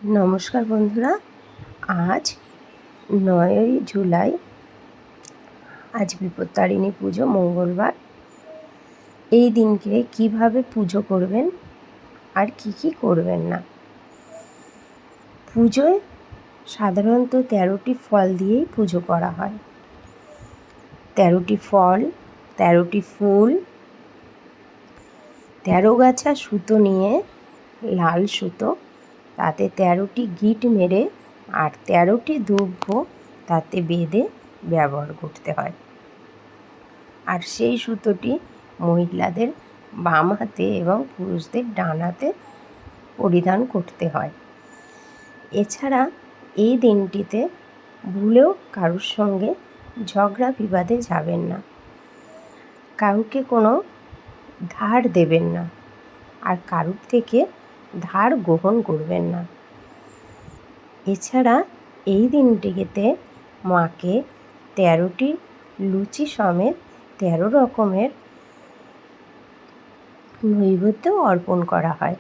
নমস্কার বন্ধুরা, আজ ৯ই জুলাই। আজ বিপত্তারিণী পুজো, মঙ্গলবার। এই দিনকে কিভাবে পুজো করবেন আর কি করবেন না। পুজোয় সাধারণত 13টি ফল দিয়েই পুজো করা হয়। 13টি ফল, 13টি ফুল, 13 গাছা সুতো নিয়ে, লাল সুতো, তাতে 13টি গিট মেরে আর 13টি দ্রব্য তাতে বেঁধে ব্যবহার করতে হয়। আর সেই সুতোটি মহিলাদের বাম হাতে এবং পুরুষদের ডান হাতে পরিধান করতে হয়। এছাড়া এই দিনটিতে ভুলেও কারুর সঙ্গে ঝগড়া বিবাদে যাবেন না, কাউকে কোনো ধার দেবেন না, আর কারুর থেকে ধার গ্রহণ করবেন না। এছাড়া এই দিনটিতে মাকে 13টি লুচি সমেত 13 রকমের নৈবেদ্য অর্পণ করা হয়।